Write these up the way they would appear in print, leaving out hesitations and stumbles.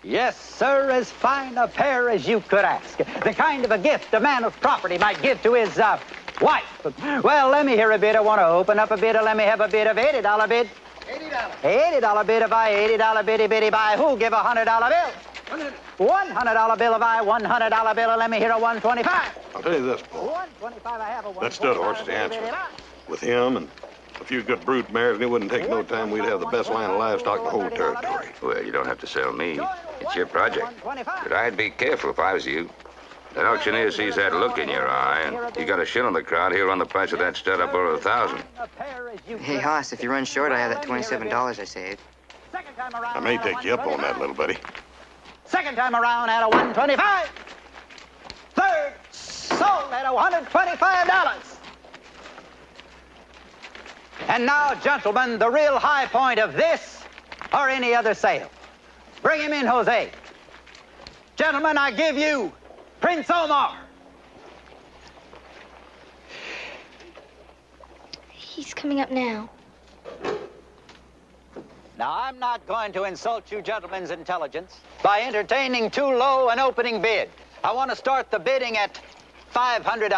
Yes, sir, as fine a pair as you could ask. The kind of a gift a man of property might give to his, wife. Well, let me hear a bid. I want to open up a bid. Let me have a bid of $80 bid. $80 bid of I, $80 biddy biddy buy. Who'll give a $100 bill? $100 bill of I, $100 bill. Let me hear a 125. I'll tell you this, Paul. 125 I have a 125. That stud horse is the answer. With him and a few good brood mares, and it wouldn't take no time. We'd have the best line of livestock in the whole territory. Well, you don't have to sell me. It's your project. But I'd be careful if I was you. That auctioneer sees that look in your eye, and you got a shit on the crowd, he'll run the price of that stud up over 1,000. Hey, Hoss, if you run short, I have that $27 I saved. I may take you up on that, little buddy. Second time around at a 125. Third, sold at $125. And now, gentlemen, the real high point of this or any other sale. Bring him in, Jose. Gentlemen, I give you Prince Omar. He's coming up now. Now, I'm not going to insult you gentlemen's intelligence by entertaining too low an opening bid. I want to start the bidding at $500.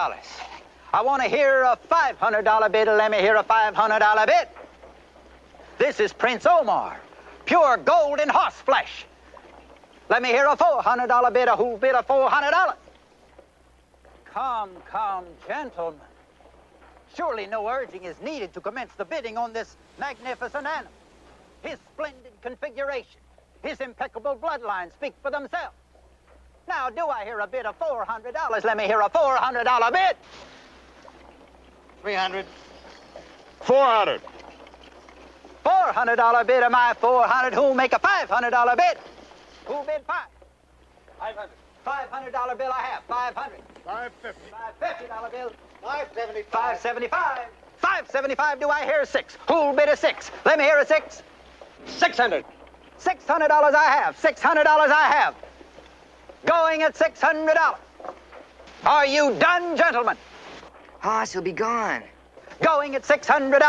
I want to hear a $500 bid. Let me hear a $500 bid. This is Prince Omar, pure gold and horse flesh. Let me hear a $400 bid. Who'll bid a $400? Come, gentlemen. Surely no urging is needed to commence the bidding on this magnificent animal. His splendid configuration, his impeccable bloodline speak for themselves. Now, do I hear a bid of $400? Let me hear a $400 bid. 300. 400. $400 bid of my 400. Who'll make a $500 bid? Who'll bid 5? 500. $500 bill I have. 500. 550. $550 bill. 575. 575. 575. Do I hear 6? Who'll bid a 6? Let me hear a 6. 600. $600 I have. $600 I have. Going at $600. Are you done, gentlemen? Hoss, he'll be gone. Going at $600.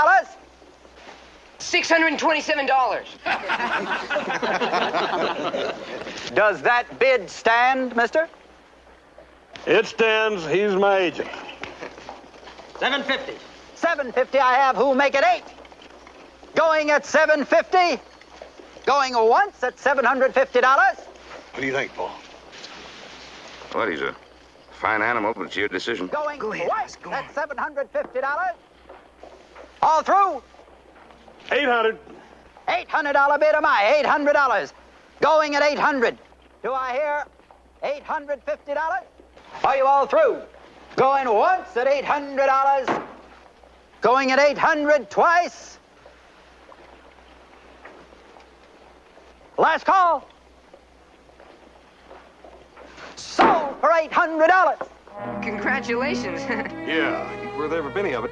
$627. Does that bid stand, mister? It stands. He's my agent. 750. 750 I have. Who'll make it 8? Going at 750. Going once at $750. What do you think, Paul? Well, he's a fine animal, but it's your decision. Going Go ahead, twice go at on. $750. All through. 800. $800 bid am I. $800. Going at 800. Do I hear $850? Are you all through? Going once at $800. Going at 800 twice. Last call. Sold for $800. Congratulations. Yeah, he's worth every penny of it.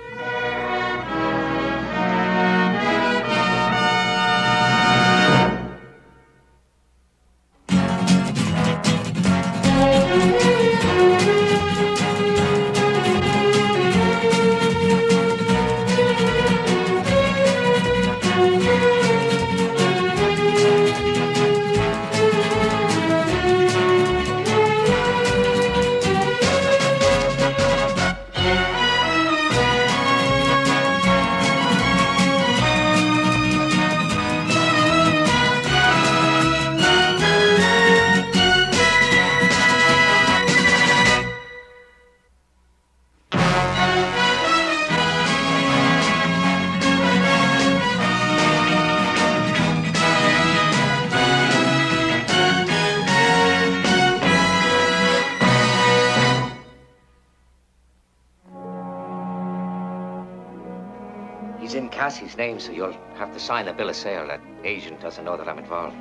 He's in Cassie's name, so you'll have to sign the bill of sale. That agent doesn't know that I'm involved.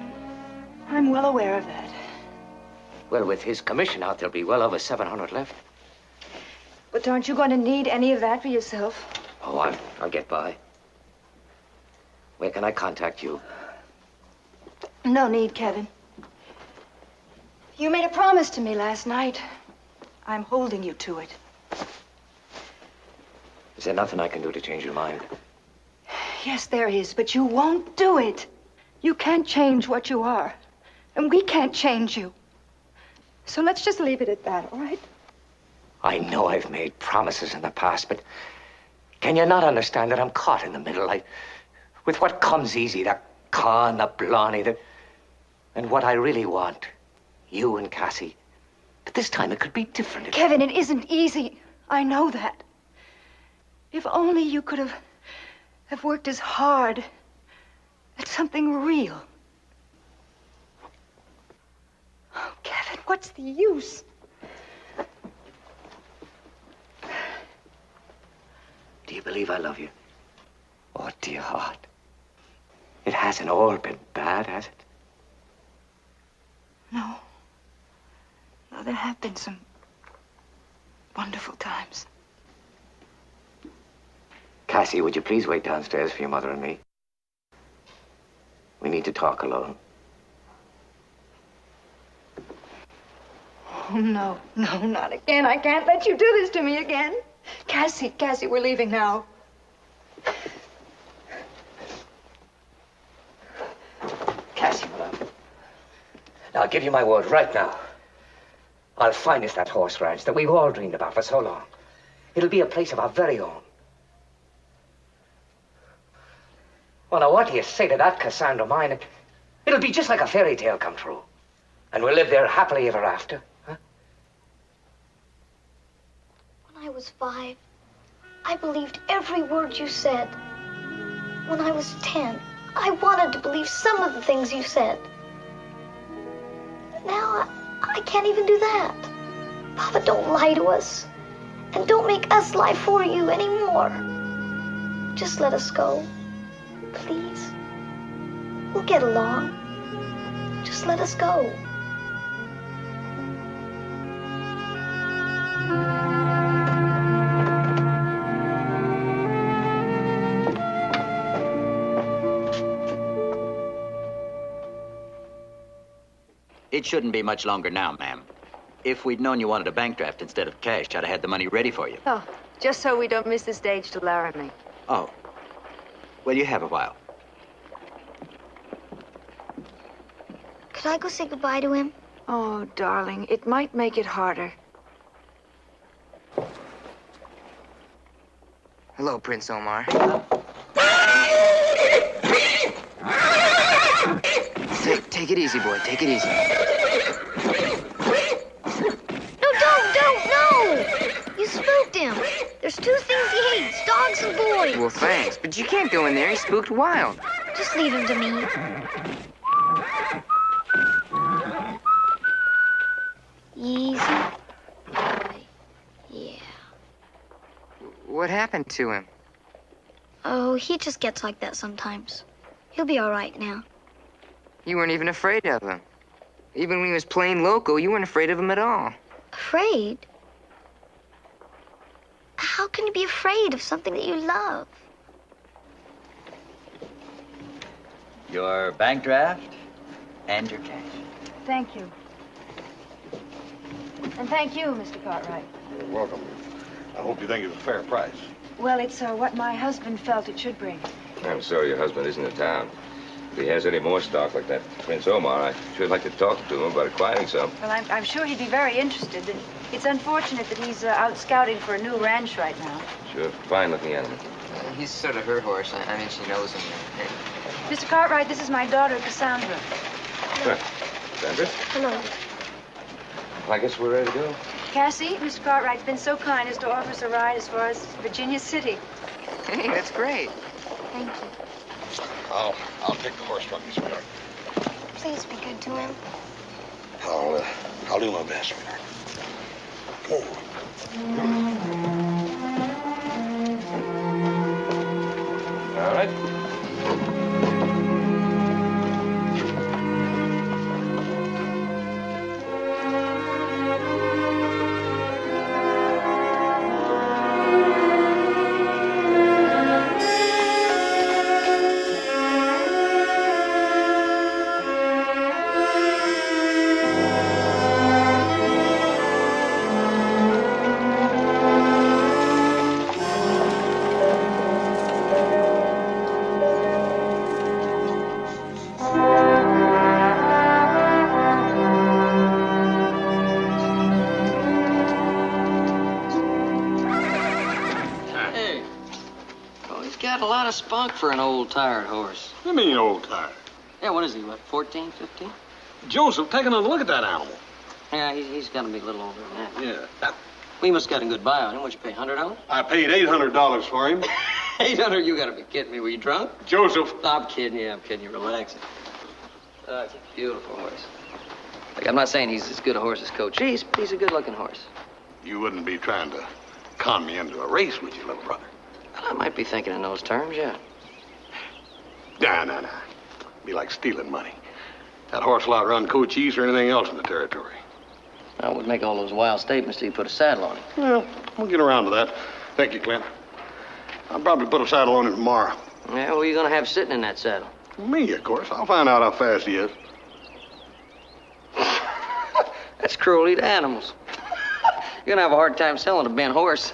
I'm well aware of that. Well, with his commission out, there'll be well over 700 left. But aren't you going to need any of that for yourself? Oh, I'll get by. Where can I contact you? No need, Kevin. You made a promise to me last night. I'm holding you to it. Is there nothing I can do to change your mind? Yes, there is, but you won't do it. You can't change what you are. And we can't change you. So let's just leave it at that, all right? I know I've made promises in the past, but can you not understand that I'm caught in the middle? With what comes easy, the con, the blarney, and what I really want, you and Cassie. But this time it could be different. Kevin, it isn't easy. I know that. If only you could have worked as hard at something real. Oh, Kevin, what's the use? Do you believe I love you? Oh, dear heart. It hasn't all been bad, has it? No. No, there have been some wonderful times. Cassie, would you please wait downstairs for your mother and me? We need to talk alone. Oh, no, no, not again. I can't let you do this to me again. Cassie, we're leaving now. Cassie, my love. Now, I'll give you my word right now. I'll find us that horse ranch that we've all dreamed about for so long. It'll be a place of our very own. Well, now, what do you say to that, Cassandra mine? It'll be just like a fairy tale come true. And we'll live there happily ever after. Huh? When I was 5, I believed every word you said. When I was 10, I wanted to believe some of the things you said. Now, I can't even do that. Papa, don't lie to us. And don't make us lie for you anymore. Just let us go. Please. We'll get along. Just let us go. It shouldn't be much longer now, ma'am. If we'd known you wanted a bank draft instead of cash, I'd have had the money ready for you. Oh, just so we don't miss the stage to Laramie. Oh. Well, you have a while. Could I go say goodbye to him? Oh, darling, it might make it harder. Hello, Prince Omar. Take it easy, boy. Take it easy. No! You spooked him. There's 2 things he hates, dogs and boys. Well, thanks, but you can't go in there. He's spooked wild. Just leave him to me. Easy. Boy. Yeah. What happened to him? Oh, he just gets like that sometimes. He'll be all right now. You weren't even afraid of him. Even when he was playing loco, you weren't afraid of him at all. Afraid? How can you be afraid of something that you love? Your bank draft and your cash. Thank you. And thank you, Mr. Cartwright. You're welcome. I hope you think it's a fair price. Well, it's what my husband felt it should bring. I'm sorry your husband isn't in town. If he has any more stock like that Prince Omar, I'd sure like to talk to him about acquiring some. Well, I'm sure he'd be very interested. It's unfortunate that he's out scouting for a new ranch right now. Sure, fine-looking animal. He's sort of her horse. I mean, she knows him. Mr. Cartwright, this is my daughter, Cassandra. Sure. Sandra? Hello. I guess we're ready to go. Cassie, Mr. Cartwright's been so kind as to offer us a ride as far as Virginia City. Hey, that's great. Thank you. I'll take the horse from you, sweetheart. Please be good to him. I'll do my best, sweetheart. All right. got a lot of spunk for an old, tired horse. You mean old tired? Yeah, what is he, what, 14, 15? Joseph, take another look at that animal. Yeah, he's got to be a little older than that. Yeah. We must have got a good buy on him. What'd you pay, $100? I paid $800 for him. 800? You got to be kidding me. Were you drunk? Joseph. I'm kidding you. Relax. It's a beautiful horse. Like, I'm not saying he's as good a horse as Coach East, but he's a good-looking horse. You wouldn't be trying to con me into a race, would you, little brother? Well, I might be thinking in those terms, yeah. Nah. Be like stealing money. That horse will outrun Coach East or anything else in the territory. I would make all those wild statements till you put a saddle on him. Well, we'll get around to that. Thank you, Clint. I'll probably put a saddle on him tomorrow. Yeah, who are you going to have sitting in that saddle? Me, of course. I'll find out how fast he is. That's cruelty to animals. You're going to have a hard time selling a bent horse.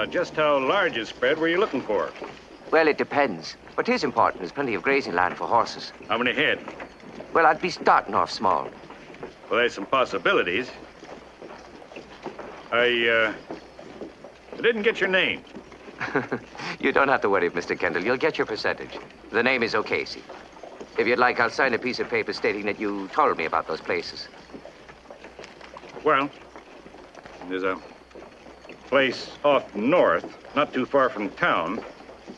Just how large a spread were you looking for? Well, it depends. What is important is plenty of grazing land for horses. How many head? Well, I'd be starting off small. Well, there's some possibilities. I didn't get your name. You don't have to worry, Mr. Kendall. You'll get your percentage. The name is O'Casey. If you'd like, I'll sign a piece of paper stating that you told me about those places. Well, there's a place off north, not too far from town.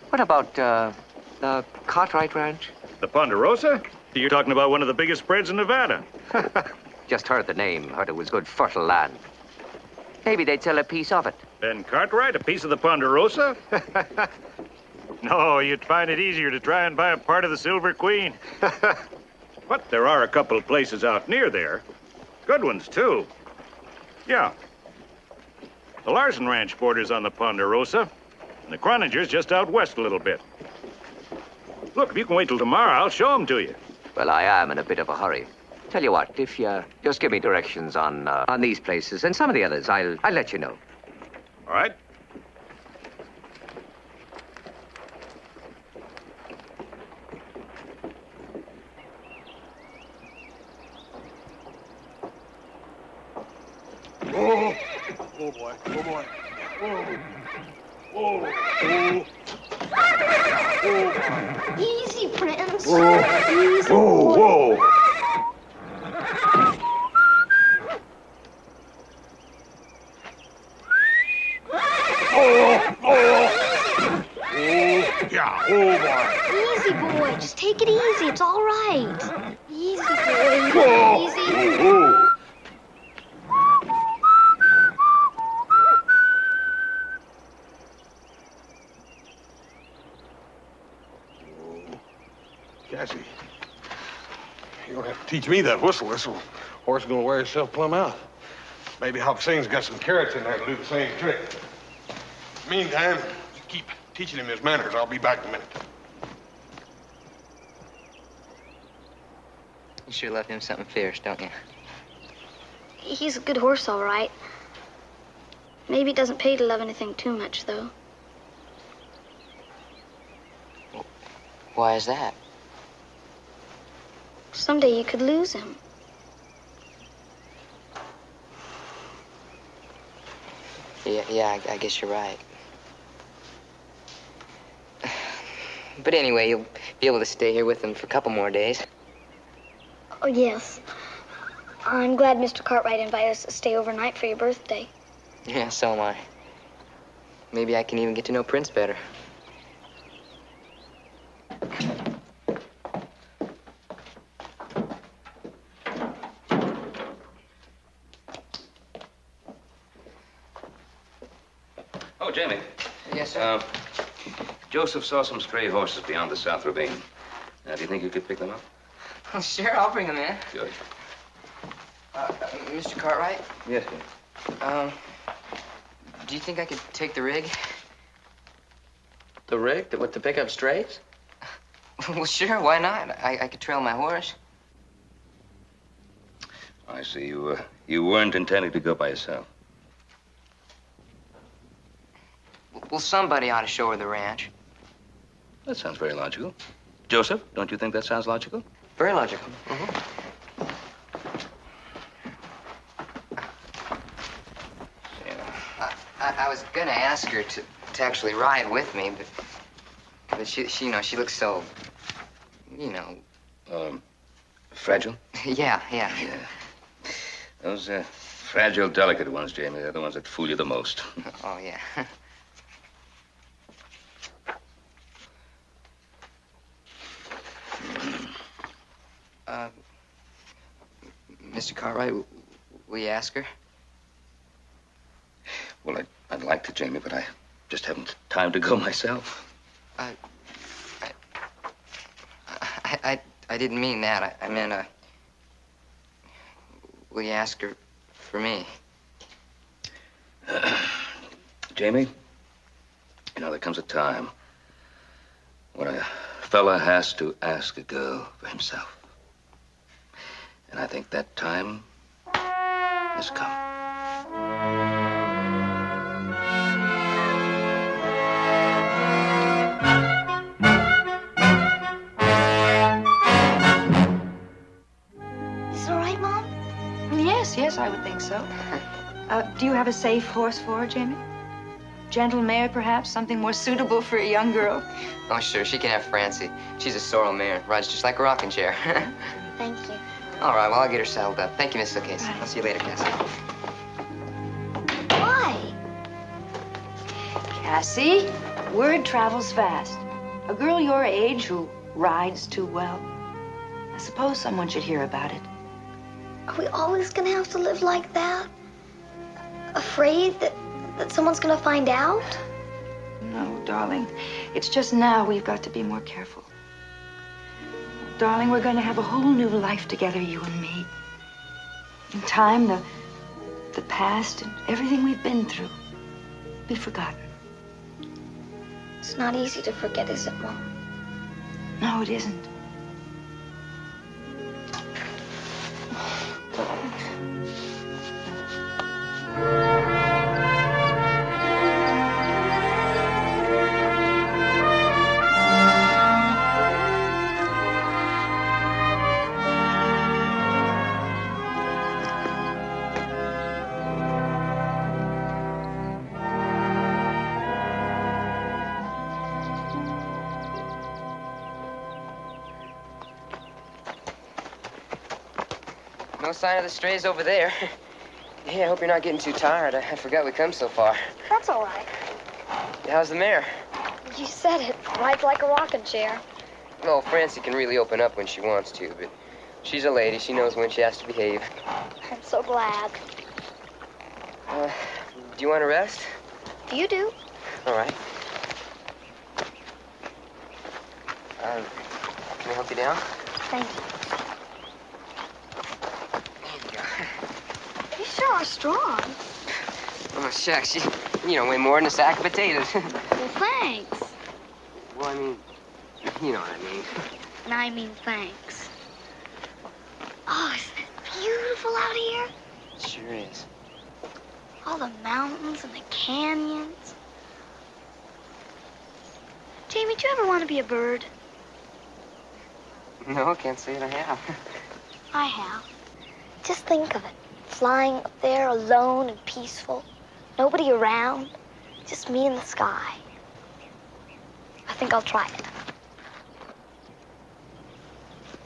What about, the Cartwright Ranch? The Ponderosa? You're talking about one of the biggest spreads in Nevada. Just heard the name. Heard it was good fertile land. Maybe they'd sell a piece of it. Ben Cartwright, a piece of the Ponderosa? No, you'd find it easier to try and buy a part of the Silver Queen. But there are a couple of places out near there. Good ones, too. Yeah. The Larson Ranch borders on the Ponderosa, and the Croninger's just out west a little bit. Look, if you can wait till tomorrow, I'll show them to you. Well, I am in a bit of a hurry. Tell you what, if you just give me directions on these places and some of the others, I'll let you know. All right. Oh, oh boy, oh boy. Oh, oh, oh. Oh, Easy, Prince. oh. Easy, Whoa, boy. whoa. Yeah, oh boy. Easy, boy. Just take it easy. It's all right. Easy, boy. Whoa. Easy. Whoa. Cassie, you don't have to teach me that whistle. This horse is gonna wear himself plumb out. Maybe Hop Sing's got some carrots in there to do the same trick. Meantime, you keep teaching him his manners. I'll be back in a minute. You sure love him something fierce, don't you? He's a good horse, all right. Maybe it doesn't pay to love anything too much, though. Why is that? Someday you could lose him. Yeah, I guess you're right. But anyway, you'll be able to stay here with him for a couple more days. Oh, yes. I'm glad Mr. Cartwright invited us to stay overnight for your birthday. Yeah, so am I. Maybe I can even get to know Prince better. Oh, Jamie. Yes, sir? Joseph saw some stray horses beyond the South Ravine. Do you think you could pick them up? Oh, sure, I'll bring him in. Good. Mr. Cartwright? Yes, sir. Do you think I could take the rig? The rig? What, to pick up strays? Well, sure, why not? I could trail my horse. I see. You weren't intending to go by yourself. Well, somebody ought to show her the ranch. That sounds very logical. Joseph, don't you think that sounds logical? Very logical. I was gonna ask her to actually ride with me, but she you know, she looks so, you know. Fragile? Yeah. Those fragile, delicate ones, Jamie, they're the ones that fool you the most. Oh, yeah. Mr. Cartwright, will you ask her? Well, I'd like to, Jamie, but I just haven't time to go myself. I didn't mean that. I meant, will you ask her for me? Jamie, you know, there comes a time when a fella has to ask a girl for himself. And I think that time has come. Yes, I would think so. Do you have a safe horse for her, Jamie? Gentle mare, perhaps? Something more suitable for a young girl? Oh, sure. She can have Francie. She's a sorrel mare. Rides just like a rocking chair. Thank you. All right, well, I'll get her saddled up. Thank you, Miss O'Casey. I'll see you later, Cassie. Why? Cassie, word travels fast. A girl your age who rides too well. I suppose someone should hear about it. Are we always gonna have to live like that? Afraid that someone's gonna find out? No, darling. It's just now we've got to be more careful. Darling, we're going to have a whole new life together, you and me. In time, the past and everything we've been through be forgotten. It's not easy to forget, is it, Mom? No, it isn't. No sign of the strays over there. Hey, I hope you're not getting too tired. I forgot we come so far. That's all right. How's the mare? You said it. Rides like a rocking chair. No, Francie can really open up when she wants to, but she's a lady. She knows when she has to behave. I'm so glad. Do you want to rest? You do. All right. Can I help you down? Thank you. You sure are strong. Oh, shucks. You don't weigh more than a sack of potatoes. Well, thanks. Well, I mean, you know what I mean. And I mean thanks. Oh, isn't it beautiful out here? It sure is. All the mountains and the canyons. Jamie, do you ever want to be a bird? No, I can't say that I have. I have. Just think of it. Flying up there alone and peaceful. Nobody around. Just me and the sky. I think I'll try it.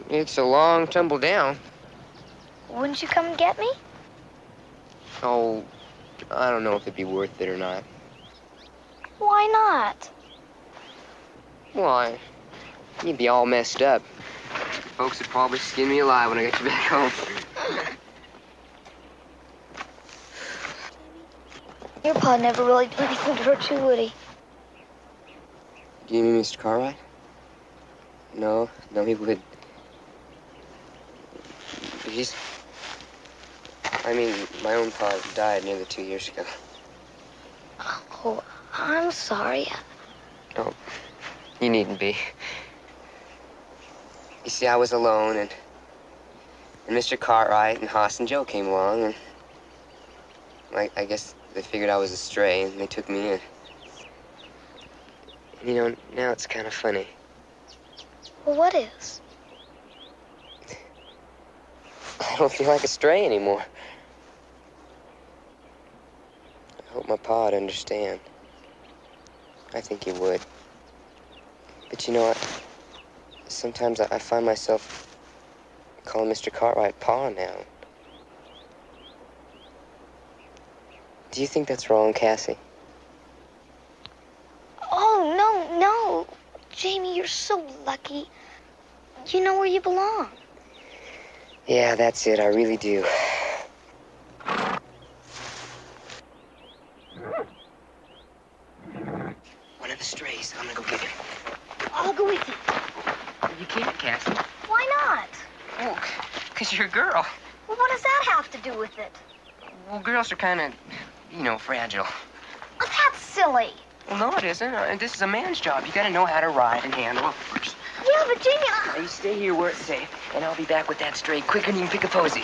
It's a long tumble down. Wouldn't you come and get me? Oh, I don't know if it'd be worth it or not. Why not? Why? You'd be all messed up. Folks would probably skin me alive when I get you back home. Your pa never really do anything to hurt you, would he? Do you mean Mr. Cartwright? No, he would. I mean, my own pa died nearly 2 years ago. Oh, I'm sorry. Oh, you needn't be. You see, I was alone, and Mr. Cartwright and Hoss and Joe came along, and I guess they figured I was a stray, and they took me in. And, you know, now it's kind of funny. Well, what is? I don't feel like a stray anymore. I hope my pa'd understand. I think he would. But you know what? Sometimes I find myself calling Mr. Cartwright Pa now. Do you think that's wrong, Cassie? Oh, no. Jamie, you're so lucky. You know where you belong. Yeah, that's it. I really do. One of the strays. I'm gonna go get him. I'll go with you. You can't, Cassie. Why not? Oh, because you're a girl. Well, what does that have to do with it? Well, girls are kind of, fragile. Oh, that's silly. Well, no, it isn't. This is a man's job. You gotta know how to ride and handle a horse. Yeah, but Jamie, Now, you stay here where it's safe, and I'll be back with that stray quicker than you can pick a posy.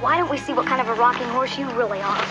why don't we see what kind of a rocking horse you really are?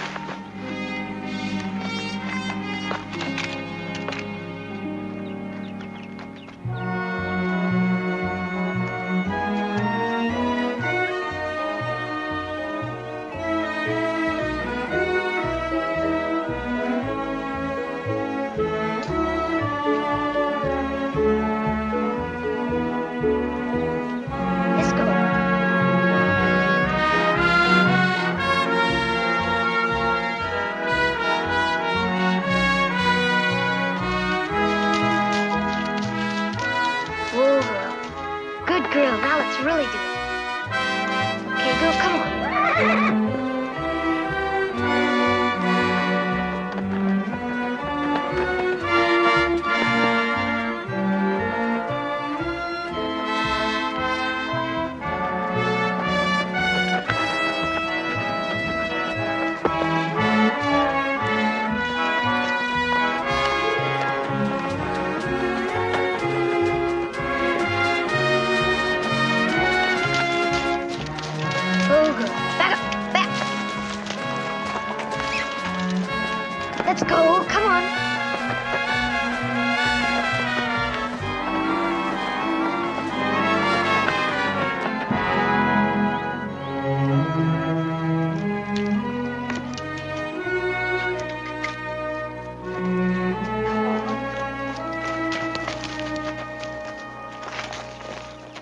Really do it. Okay, girl, come on. Let's go. Come on.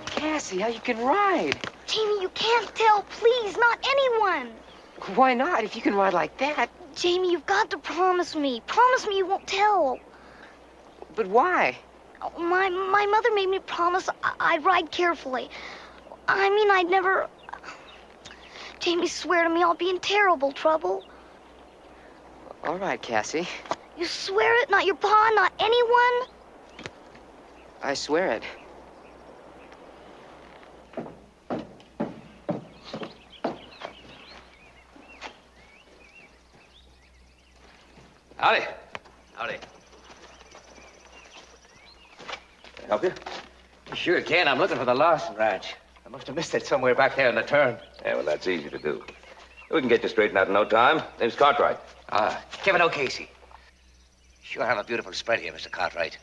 Cassie, how you can ride? Jamie, you can't tell. Please, not anyone. Why not? If you can ride like that. Jamie, you've got to promise me. Promise me you won't tell. But why? My mother made me promise I'd ride carefully. I mean, I'd never... Jamie, swear to me I'll be in terrible trouble. All right, Cassie. You swear it? Not your pa, not anyone? I swear it. Howdy. Howdy. Can I help you? You sure can. I'm looking for the Larson Ranch. I must have missed it somewhere back there in the turn. Yeah, well, that's easy to do. We can get you straightened out in no time. Name's Cartwright. Kevin O'Casey. Sure have a beautiful spread here, Mr. Cartwright.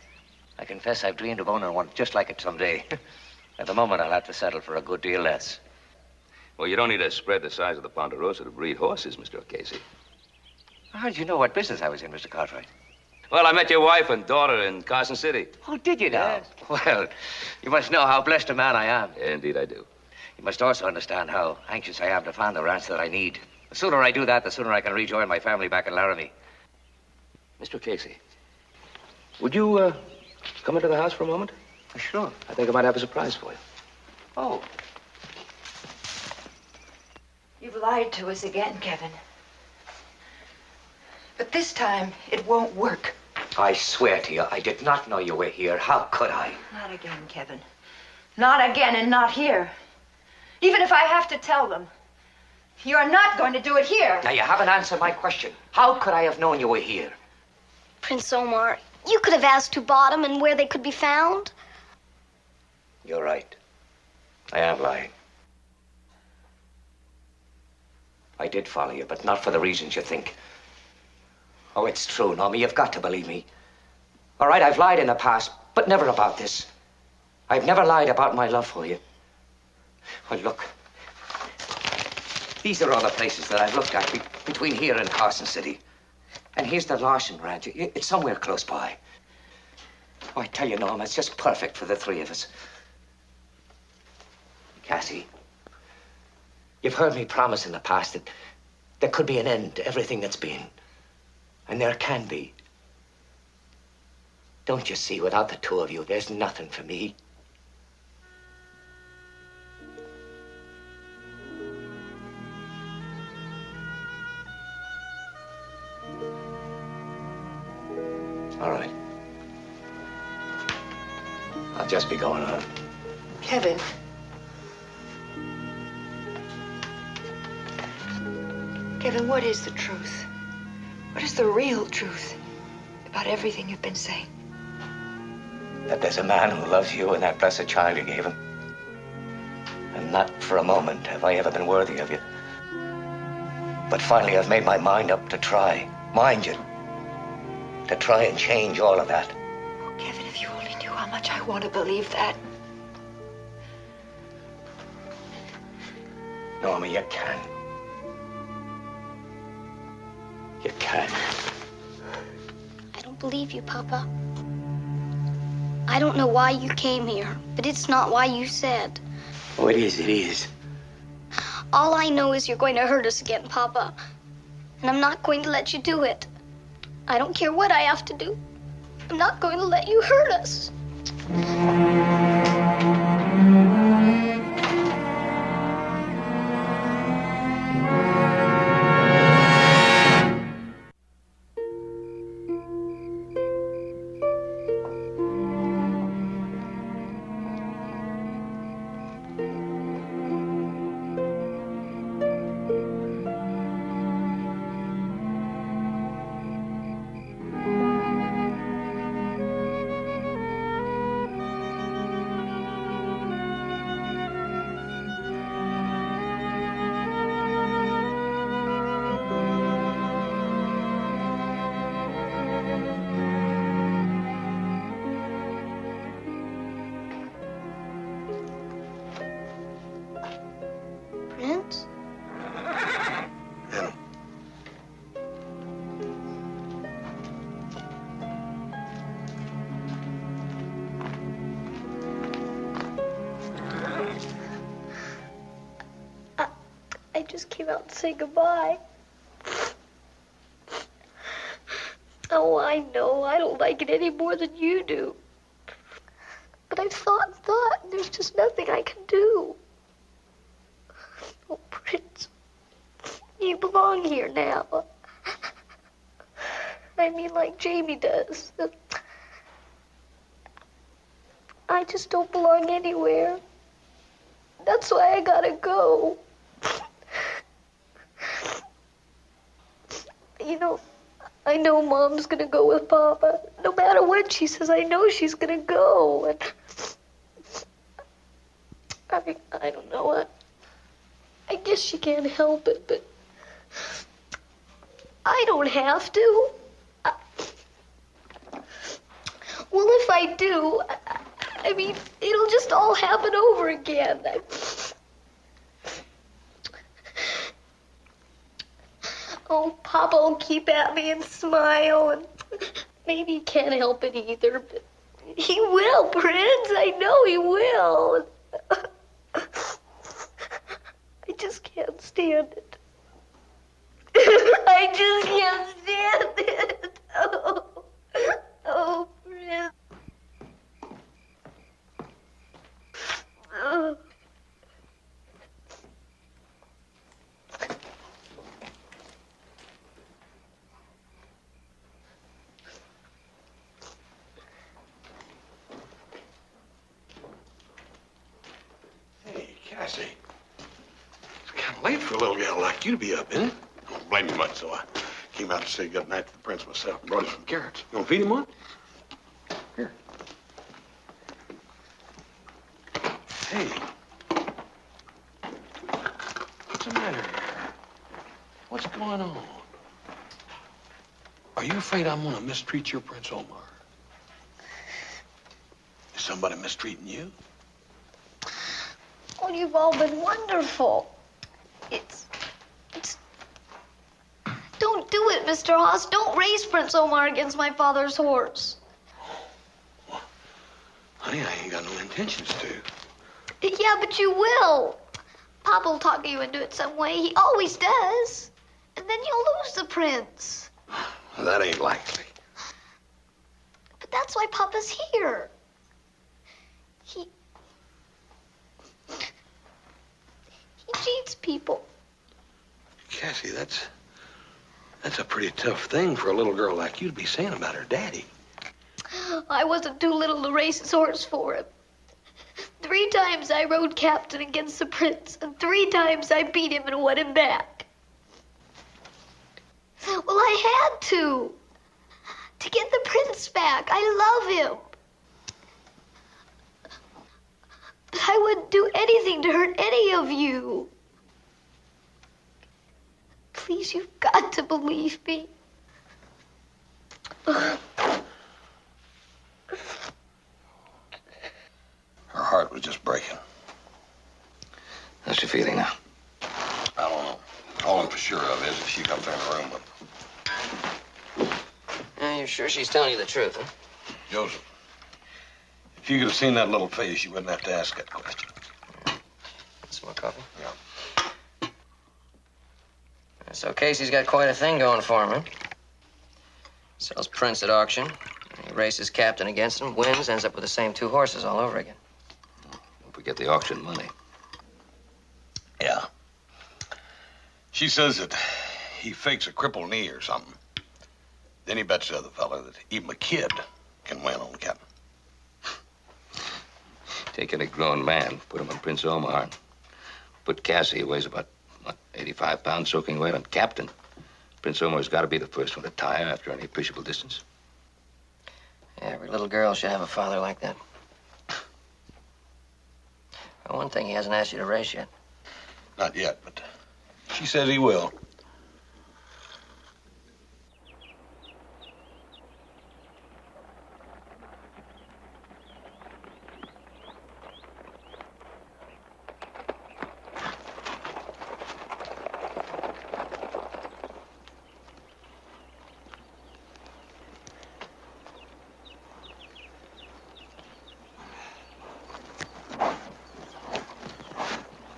I confess I've dreamed of owning one just like it someday. At the moment, I'll have to settle for a good deal less. Well, you don't need a spread the size of the Ponderosa to breed horses, Mr. O'Casey. How did you know what business I was in, Mr. Cartwright? Well, I met your wife and daughter in Carson City. Oh, did you now? Yes. Well, you must know how blessed a man I am. Yeah, indeed I do. You must also understand how anxious I am to find the ranch that I need. The sooner I do that, the sooner I can rejoin my family back in Laramie. Mr. O'Casey, would you come into the house for a moment? Sure. I think I might have a surprise for you. Oh. You've lied to us again, Kevin. But this time, it won't work. I swear to you, I did not know you were here. How could I? Not again, Kevin. Not again and not here. Even if I have to tell them. You're not going to do it here. Now, you haven't answered my question. How could I have known you were here? Prince Omar, you could have asked who bought them and where they could be found. You're right. I am lying. I did follow you, but not for the reasons you think. Oh, it's true, Normie. You've got to believe me. All right, I've lied in the past, but never about this. I've never lied about my love for you. Well, look. These are all the places that I've looked at between here and Carson City. And here's the Larson Ranch. It's somewhere close by. Oh, I tell you, Norma, it's just perfect for the three of us. Cassie, you've heard me promise in the past that there could be an end to everything that's been. And there can be. Don't you see, without the two of you, there's nothing for me. All right. I'll just be going on. Kevin. Kevin, what is the truth? What is the real truth about everything you've been saying? That there's a man who loves you and that blessed child you gave him. And not for a moment have I ever been worthy of you. But finally I've made my mind up to try, mind you, to try and change all of that. Oh, Kevin, if you only knew how much I want to believe that. Norma, you can. You can. I don't believe you, Papa. I don't know why you came here, but it's not why you said. Oh, it is, it is. All I know is you're going to hurt us again, Papa. And I'm not going to let you do it. I don't care what I have to do. I'm not going to let you hurt us. Prince? Anna. I just came out to say goodbye. Oh, I know. I don't like it any more than you do. But I've thought, and there's just nothing I can do. Oh, Prince, you belong here now. I mean, like Jamie does. I just don't belong anywhere. That's why I gotta go. You know, I know Mom's gonna go with Papa. No matter what she says, I know she's gonna go. And I don't know what. I guess she can't help it, but I don't have to. Well, if I do, I mean, it'll just all happen over again. Oh, Papa will keep at me and smile, and maybe he can't help it either, but he will, Prince. I know he will. I just can't stand it. I just can't stand it. Oh, Prince. Oh. Hey, Cassie. It's kind of late for a little gal like you to be up, isn't it? I don't blame you much, so I came out to say goodnight to the prince myself and brought him some carrots. You want to feed him one? Here. Hey. What's the matter here? What's going on? Are you afraid I'm gonna mistreat your Prince Omar? Is somebody mistreating you? Oh, you've all been wonderful. It's... Don't do it, Mr. Haas. Don't race Prince Omar against my father's horse. Well, honey, I ain't got no intentions to. Yeah, but you will. Papa will talk you into it some way. He always does. And then you'll lose the prince. Well, that ain't likely. But that's why Papa's here. He cheats people. Cassie, that's a pretty tough thing for a little girl like you to be saying about her daddy. I wasn't too little to race his horse for him. 3 times I rode captain against the prince, and 3 times I beat him and won him back. Well, I had to get the prince back. I love him. But I wouldn't do anything to hurt any of you. Please, you've got to believe me. Her heart was just breaking. How's she feeling now? I don't know. All I'm for sure of is if she comes in the room with You're sure she's telling you the truth, huh? Joseph, if you could have seen that little face, you wouldn't have to ask that question. Some more coffee? Yeah. So Casey's got quite a thing going for him, huh? Sells prints at auction. He races captain against him, wins, ends up with the same 2 horses all over again. Don't forget the auction money. Yeah. She says that he fakes a crippled knee or something. Then he bets the other fella that even a kid can win on captain. Taking a grown man, put him on Prince Omar, and put Cassie, who weighs about, 85 pounds, soaking wet, on captain. Prince Omar's got to be the first one to tire after any appreciable distance. Yeah, every little girl should have a father like that. Well, one thing, he hasn't asked you to race yet. Not yet, but she says he will.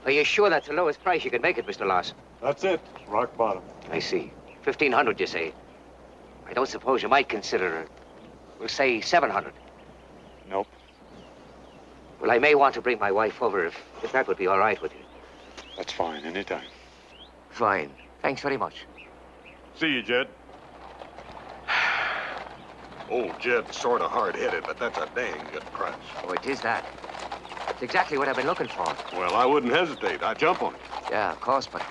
Are you sure that's the lowest price you can make it, Mr. Lawson? That's it. Rock bottom. I see. 1,500, you say? I don't suppose you might consider, we'll say 700. Nope. Well, I may want to bring my wife over if that would be all right with you. That's fine. Anytime. Fine. Thanks very much. See you, Jed. Old Jed's sort of hard-headed, but that's a dang good price. Oh, it is that. It's exactly what I've been looking for. Well, I wouldn't hesitate. I'd jump on it. Yeah, of course, but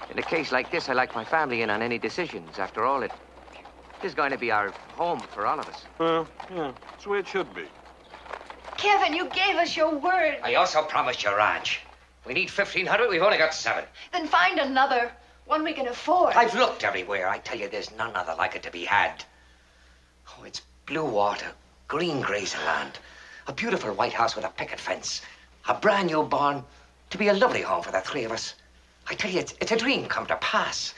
in a case like this, I like my family in on any decisions. After all, it is going to be our home for all of us. Well, yeah, that's the way it should be. Kevin, you gave us your word. I also promised you ranch. We need 1,500. We've only got 7. Then find another. One we can afford. I've looked everywhere. I tell you, there's none other like it to be had. Oh, it's blue water, green grazing land, a beautiful white house with a picket fence, a brand new barn, to be a lovely home for the 3 of us. I tell you, it's a dream come to pass.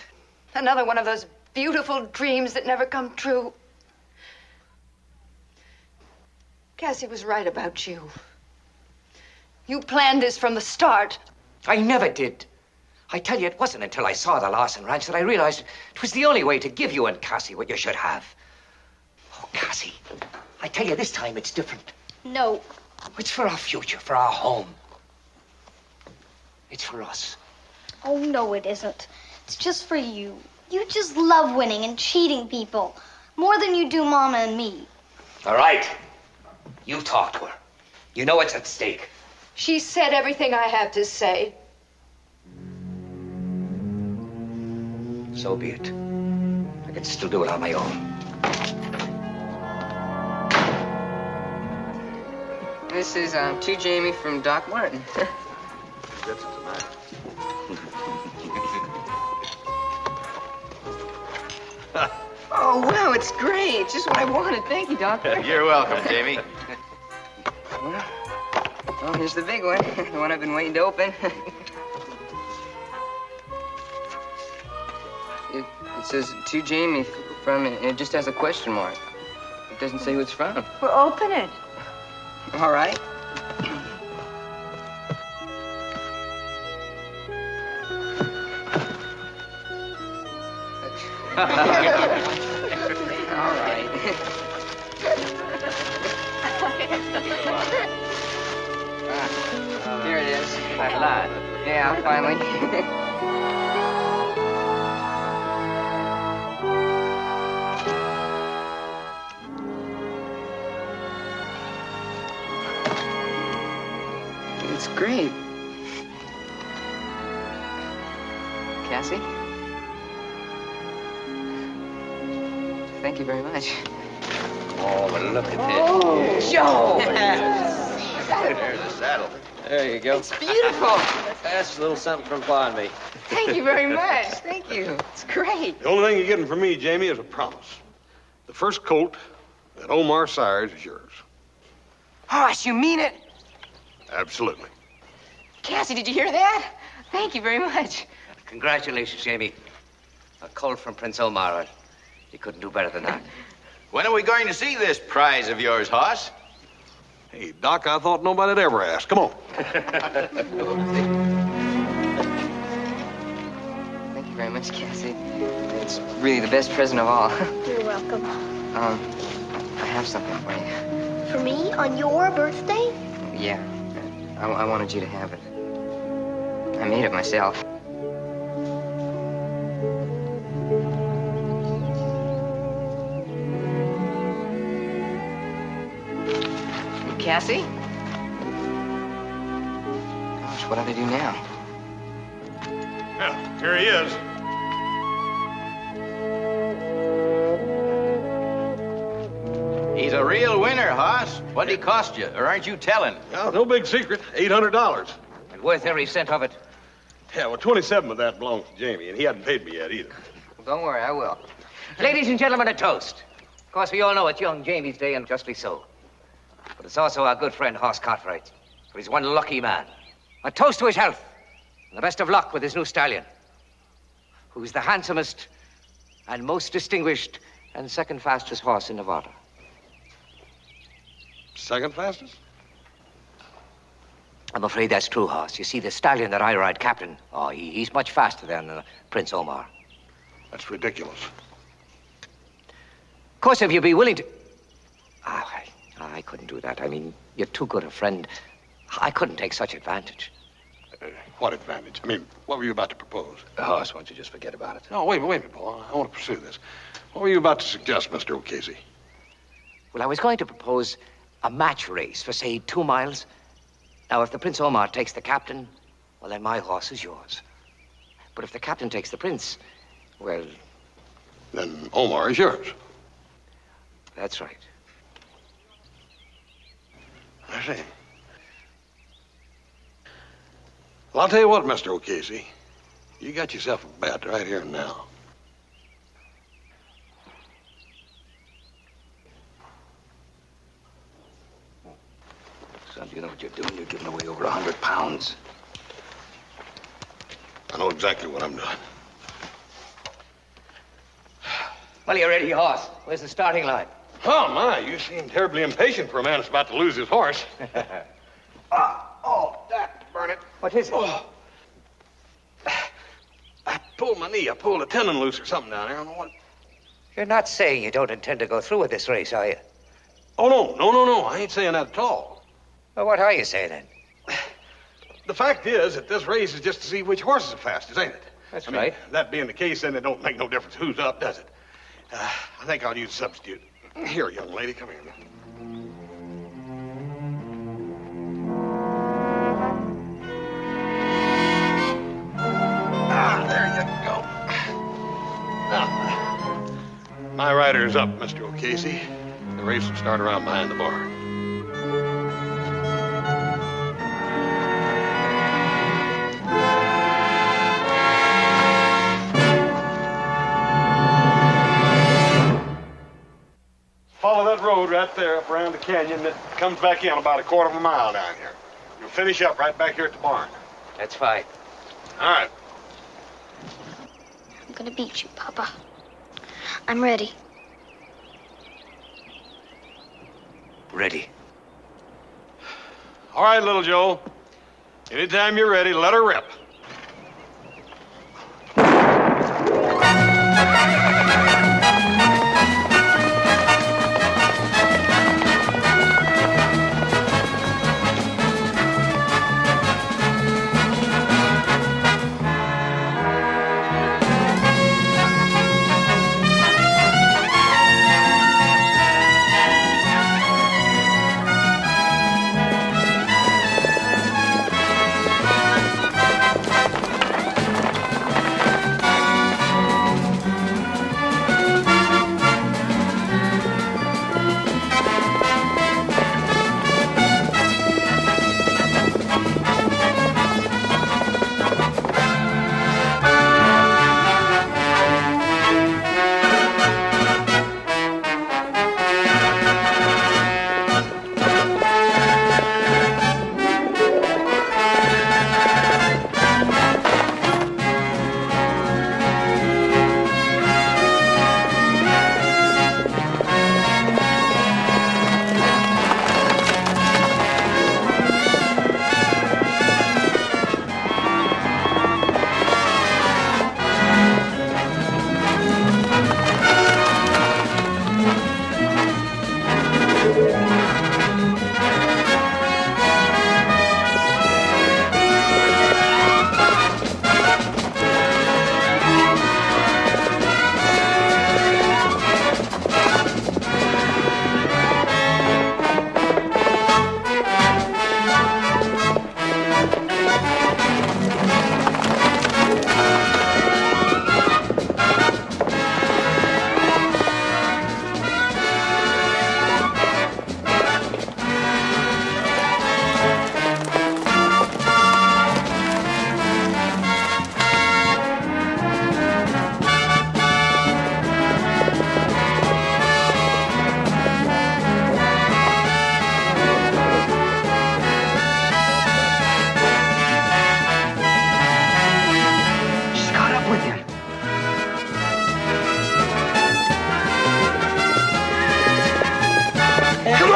Another one of those beautiful dreams that never come true. Cassie was right about you. You planned this from the start. I never did. I tell you, it wasn't until I saw the Lawson Ranch that I realized it was the only way to give you and Cassie what you should have. Oh, Cassie, I tell you, this time it's different. No. It's for our future, for our home. It's for us. Oh, no, it isn't. It's just for you. You just love winning and cheating people. More than you do Mama and me. All right. You talk to her. You know what's at stake. She said everything I have to say. So be it. I can still do it on my own. This is to Jamie from Doc Martin. That's tonight. Oh, wow, it's great. It's just what I wanted. Thank you, Doctor. You're welcome, Jamie. Well, here's the big one. The one I've been waiting to open. It says, to Jamie from, and it just has a question mark. It doesn't say who it's from. Well, open it. All right. All right. Here it is. At last. Yeah, finally. It's great. Cassie? Thank you very much. Oh, but look at this. Joe! There's the saddle. There you go. It's beautiful. That's a little something from Pa and me. Thank you very much. Thank you. It's great. The only thing you're getting from me, Jamie, is a promise. The first colt that Omar sires is yours. Hoss, you mean it? Absolutely. Cassie, did you hear that? Thank you very much. Congratulations, Jamie. A colt from Prince Omar. You couldn't do better than that. When are we going to see this prize of yours, Hoss? Hey, Doc, I thought nobody'd ever ask. Come on. Thank you very much, Cassie. It's really the best present of all. You're welcome. I have something for you. For me, on your birthday? Yeah. I wanted you to have it. I made it myself. Cassie? Gosh, what do they do now? Yeah, here he is. He's a real winner, Hoss. What'd he cost you? Or aren't you telling? Oh, no big secret. $800. And worth every cent of it. Yeah, well, 27 of that belongs to Jamie, and he hasn't paid me yet either. Well, don't worry, I will. Ladies and gentlemen, a toast. Of course, we all know it's young Jamie's day, and justly so. But it's also our good friend, Hoss Cartwright. For he's one lucky man. A toast to his health. And the best of luck with his new stallion. Who's the handsomest and most distinguished and second fastest horse in Nevada. Second fastest? I'm afraid that's true, Hoss. You see, the stallion that I ride, Captain, he's much faster than Prince Omar. That's ridiculous. Of course, if you'd be willing to... I couldn't do that. I mean, you're too good a friend. I couldn't take such advantage. What advantage? I mean, what were you about to propose? Hoss, why don't you just forget about it? No, wait a minute, Paul. I want to pursue this. What were you about to suggest, Mr. O'Casey? Well, I was going to propose a match race for, say, 2 miles. Now, if the Prince Omar takes the captain, well, then my horse is yours. But if the captain takes the prince, well... Then Omar is yours. That's right. I see. Well, I'll tell you what, Mr. O'Casey. You got yourself a bet right here and now. Son, do you know what you're doing? You're giving away over 100 pounds. I know exactly what I'm doing. Well, you ready, Hoss? Where's the starting line? Oh, my, you seem terribly impatient for a man that's about to lose his horse. That, burn it. What is it? Oh. I pulled my knee. I pulled a tendon loose or something down there. I don't know what. You're not saying you don't intend to go through with this race, are you? Oh, no. I ain't saying that at all. Well, what are you saying, then? The fact is that this race is just to see which horse is the fastest, ain't it? That's I mean, right. That being the case, then it don't make no difference who's up, does it? I think I'll use a substitute. Here, young lady, come here. There you go. Now, my rider's up, Mr. O'Casey. The race will start around behind the barn. right there up around the canyon that comes back in about a quarter of a mile down here. You'll finish up right back here at the barn. That's fine. All right. I'm gonna beat you, Papa. I'm ready. Ready. All right, little Joe. Anytime you're ready, let her rip.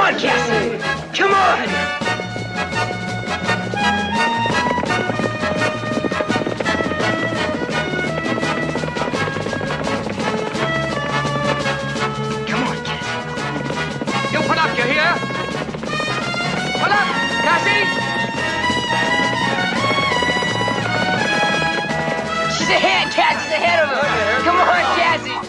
on, Cassie! Come on! Come on, Cassie. You pull up, you hear? Pull up, Cassie! She's ahead, Cassie's ahead of her. Come on, Cassie.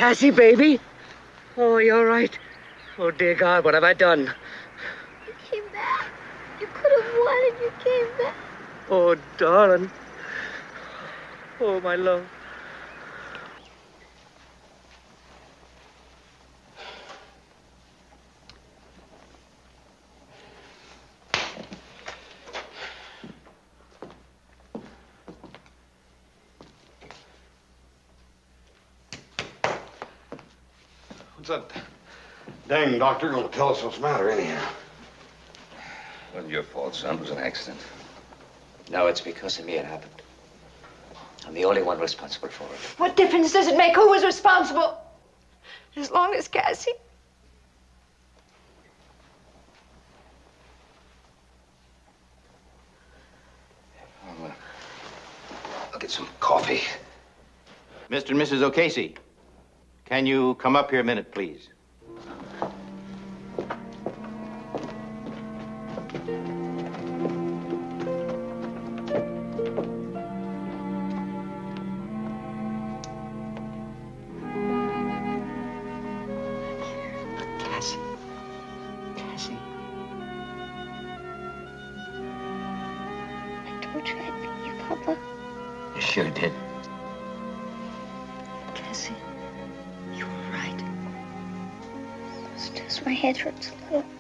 Cassie, baby? Oh, you're right. Oh, dear God, what have I done? You came back. You could have won and you came back. Oh, darling. Oh, my love. What's that dang doctor gonna tell us what's the matter anyhow? It wasn't your fault, son. It was an accident. No, it's because of me it happened. I'm the only one responsible for it. What difference does it make who was responsible? As long as Cassie. I'll get some coffee. Mr. and Mrs. O'Casey, can you come up here a minute, please? sure did. Cassie, you were right. It's just my head hurts a little.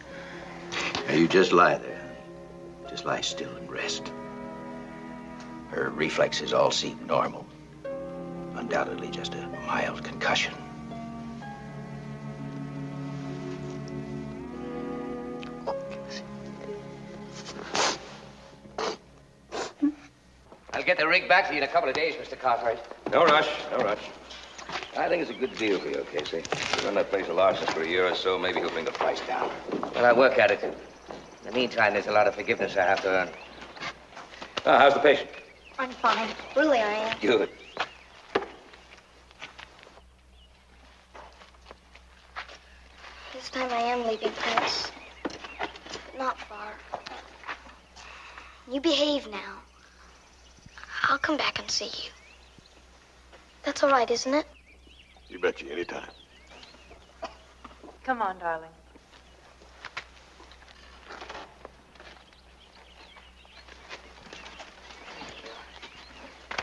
Now, you just lie there. Just lie still and rest. Her reflexes all seem normal. Undoubtedly just a mild concussion. I'll get the rig back to you in a couple of days, Mr. Cartwright. No rush, no rush. I think it's a good deal for you, Casey. You run that place of Larson's for a year or so, maybe he'll bring the price down. Well, I'll work at it. In the meantime, there's a lot of forgiveness I have to earn. How's the patient? I'm fine. Really, I am. Good. This time I am leaving Prince. But not far. You behave now. I'll come back and see you. That's all right, isn't it? You betcha, anytime. Come on, darling.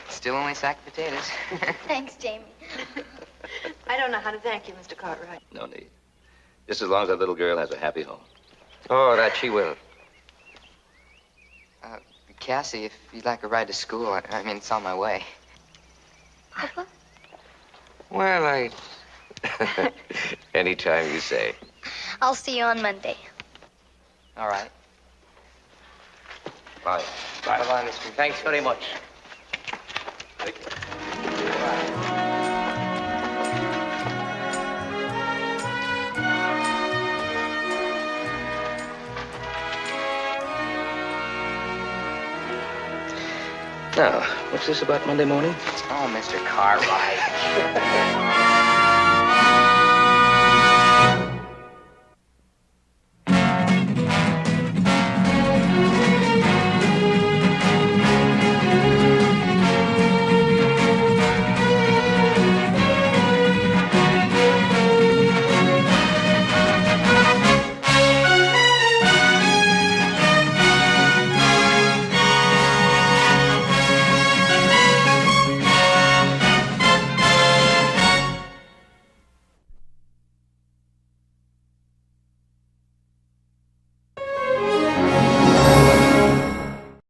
Still only sacked potatoes. Thanks, Jamie. I don't know how to thank you, Mr. Cartwright. No need. Just as long as that little girl has a happy home. Oh, that she will. Cassie, if you'd like a ride to school, I mean, it's on my way. Papa? Well, I... Anytime you say. I'll see you on Monday. All right. Bye. Bye. Bye-bye, Mr. Thanks very much. Take care. Now, what's this about Monday morning? Oh, Mr. Cartwright.